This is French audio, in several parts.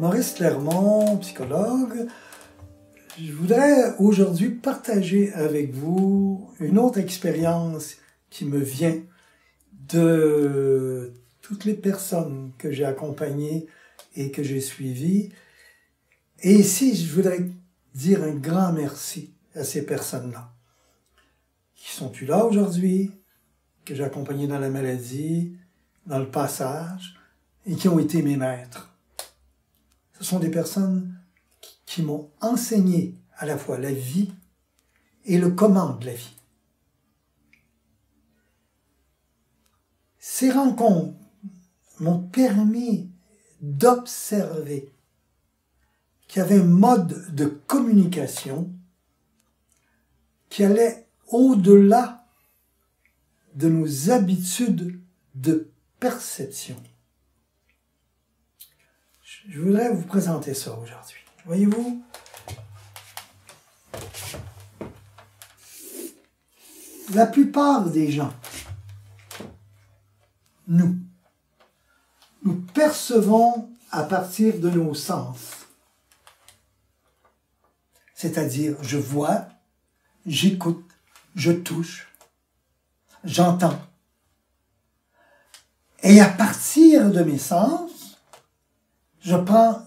Maurice Clermont, psychologue. Je voudrais aujourd'hui partager avec vous une autre expérience qui me vient de toutes les personnes que j'ai accompagnées et que j'ai suivies. Et ici, je voudrais dire un grand merci à ces personnes-là, qui sont plus là aujourd'hui, que j'ai accompagnées dans la maladie, dans le passage, et qui ont été mes maîtres. Ce sont des personnes qui m'ont enseigné à la fois la vie et le comment de la vie. Ces rencontres m'ont permis d'observer qu'il y avait un mode de communication qui allait au-delà de nos habitudes de perception. Je voudrais vous présenter ça aujourd'hui. Voyez-vous, la plupart des gens, nous percevons à partir de nos sens. C'est-à-dire, je vois, j'écoute, je touche, j'entends. Et à partir de mes sens, je prends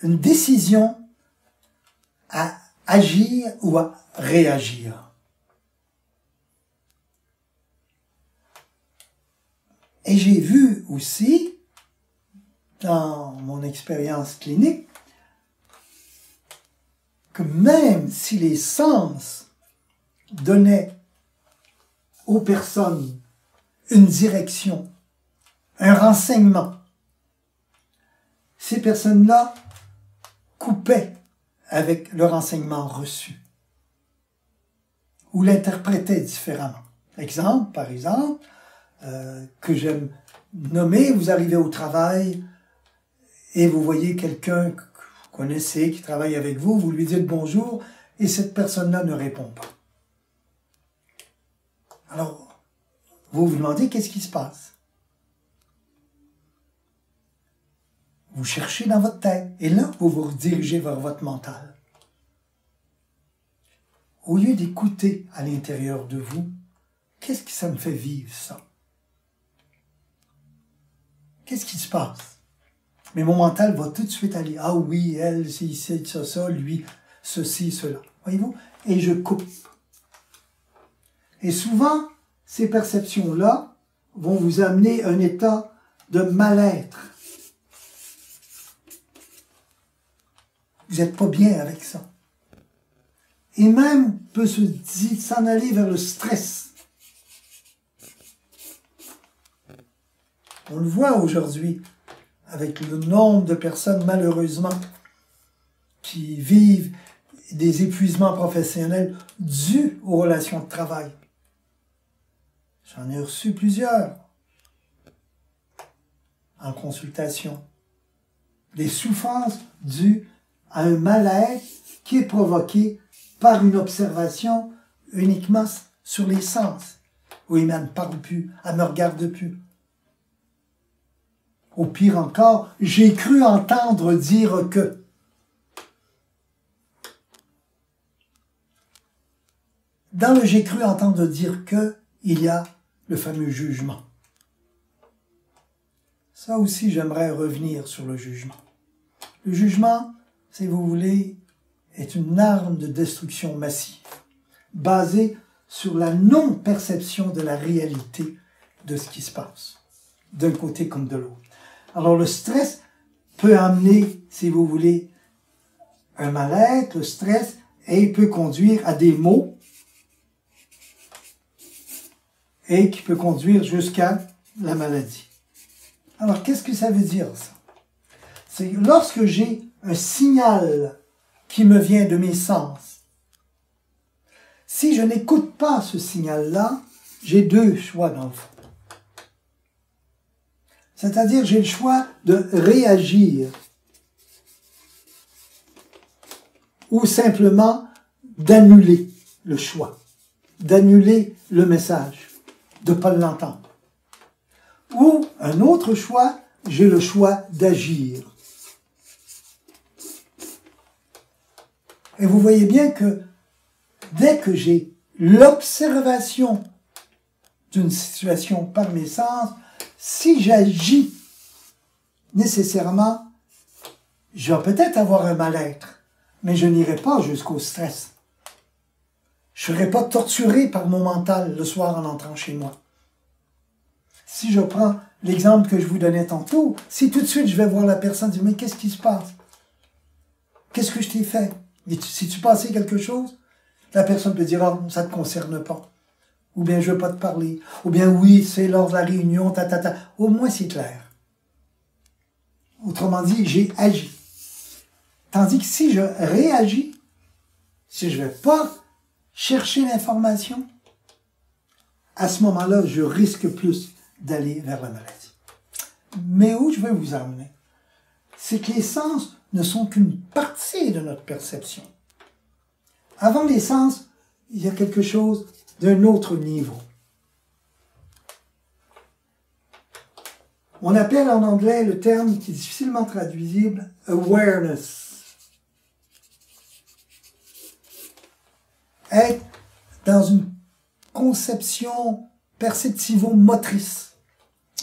une décision à agir ou à réagir. Et j'ai vu aussi, dans mon expérience clinique, que même si les sens donnaient aux personnes une direction, un renseignement, ces personnes-là coupaient avec le renseignement reçu ou l'interprétaient différemment. Par exemple, que j'aime nommer, vous arrivez au travail et vous voyez quelqu'un que vous connaissez, qui travaille avec vous, vous lui dites bonjour et cette personne-là ne répond pas. Alors, vous vous demandez qu'est-ce qui se passe? Vous cherchez dans votre tête et là, vous vous redirigez vers votre mental. Au lieu d'écouter à l'intérieur de vous, qu'est-ce que ça me fait vivre ça? Qu'est-ce qui se passe? Mais mon mental va tout de suite aller, ah oui, elle, c'est ça, lui, ceci, cela. Voyez-vous? Et je coupe. Et souvent, ces perceptions-là vont vous amener à un état de mal-être. Vous n'êtes pas bien avec ça. Et même peut s'en aller vers le stress. On le voit aujourd'hui avec le nombre de personnes, malheureusement, qui vivent des épuisements professionnels dus aux relations de travail. J'en ai reçu plusieurs en consultation. Des souffrances dues à un mal-être qui est provoqué par une observation uniquement sur les sens. Oui, mais elle ne parle plus, elle ne me regarde plus. Au pire encore, j'ai cru entendre dire que. Dans le j'ai cru entendre dire que, il y a le fameux jugement. Ça aussi, j'aimerais revenir sur le jugement. Le jugement, si vous voulez, est une arme de destruction massive, basée sur la non-perception de la réalité de ce qui se passe, d'un côté comme de l'autre. Alors le stress peut amener, si vous voulez, un mal-être, le stress, et il peut conduire à des maux, et qui peut conduire jusqu'à la maladie. Alors qu'est-ce que ça veut dire ça? C'est lorsque j'ai un signal qui me vient de mes sens. Si je n'écoute pas ce signal-là, j'ai deux choix dans le fond. C'est-à-dire, j'ai le choix de réagir ou simplement d'annuler le choix, d'annuler le message, de ne pas l'entendre. Ou un autre choix, j'ai le choix d'agir. Et vous voyez bien que dès que j'ai l'observation d'une situation par mes sens, si j'agis nécessairement, je vais peut-être avoir un mal-être, mais je n'irai pas jusqu'au stress. Je ne serai pas torturé par mon mental le soir en entrant chez moi. Si je prends l'exemple que je vous donnais tantôt, si tout de suite je vais voir la personne et dire « Mais qu'est-ce qui se passe? Qu'est-ce que je t'ai fait? Si tu passais quelque chose? » La personne peut dire « Ah, ça ne te concerne pas. » Ou bien « Je ne veux pas te parler. » Ou bien « Oui, c'est lors de la réunion, ta. » Au moins c'est clair. Autrement dit, j'ai agi. Tandis que si je réagis, si je ne vais pas chercher l'information, à ce moment-là, je risque plus d'aller vers la maladie. Mais où je veux vous emmener, c'est que les sens ne sont qu'une partie de notre perception. Avant les sens, il y a quelque chose d'un autre niveau. On appelle en anglais le terme qui est difficilement traduisible « awareness ». Être dans une conception perceptivo-motrice.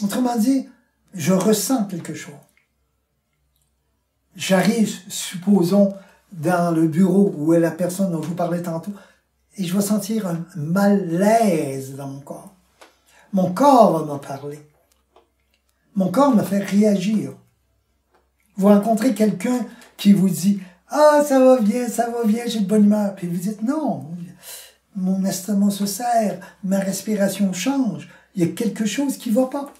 Autrement dit, je ressens quelque chose. J'arrive, supposons, dans le bureau où est la personne dont je vous parlais tantôt, et je vais sentir un malaise dans mon corps. Mon corps va me parler. Mon corps me fait réagir. Vous rencontrez quelqu'un qui vous dit « Ah, ça va bien, j'ai de bonne humeur. » Puis vous dites « Non, mon estomac se serre, ma respiration change. Il y a quelque chose qui ne va pas. »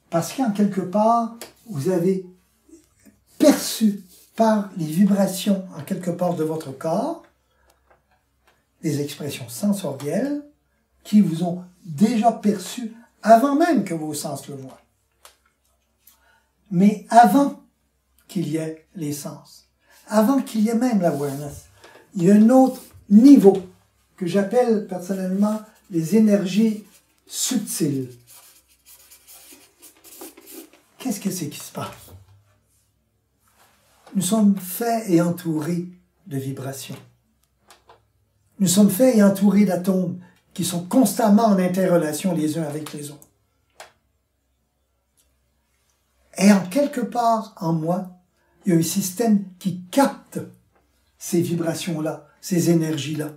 Parce qu'en quelque part, vous avez perçu par les vibrations en quelque part de votre corps des expressions sensorielles qui vous ont déjà perçu avant même que vos sens le voient. Mais avant qu'il y ait les sens, avant qu'il y ait même l'awareness, il y a un autre niveau que j'appelle personnellement les énergies subtiles. Qu'est-ce que c'est qui se passe? Nous sommes faits et entourés de vibrations. Nous sommes faits et entourés d'atomes qui sont constamment en interrelation les uns avec les autres. Et en quelque part en moi, il y a un système qui capte ces vibrations-là, ces énergies-là,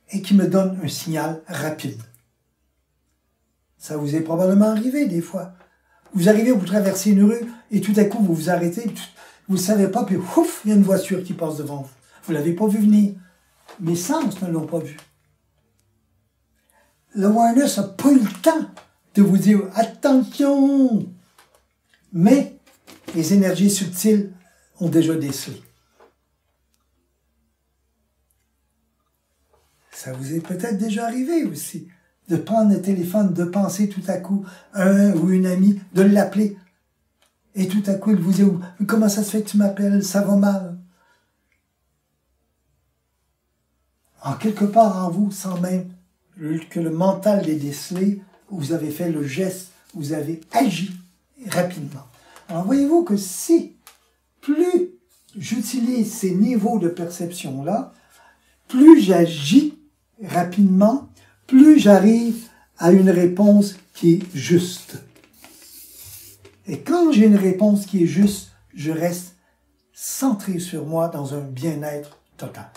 et qui me donne un signal rapide. Ça vous est probablement arrivé des fois. Vous arrivez, vous traversez une rue, et tout à coup, vous vous arrêtez, vous ne savez pas, puis ouf, il y a une voiture qui passe devant vous. Vous ne l'avez pas vu venir. Mes sens ne l'ont pas vu. L'awareness n'a pas eu le temps de vous dire « Attention !» Mais les énergies subtiles ont déjà décelé. Ça vous est peut-être déjà arrivé aussi, de prendre le téléphone, de penser tout à coup à un ou une amie, de l'appeler, et tout à coup il vous dit « Comment ça se fait que tu m'appelles? Ça va mal. » En quelque part en vous, sans même que le mental l'ait décelé, vous avez fait le geste, vous avez agi rapidement. Alors voyez-vous que si plus j'utilise ces niveaux de perception-là, plus j'agis rapidement, plus j'arrive à une réponse qui est juste. Et quand j'ai une réponse qui est juste, je reste centré sur moi dans un bien-être total.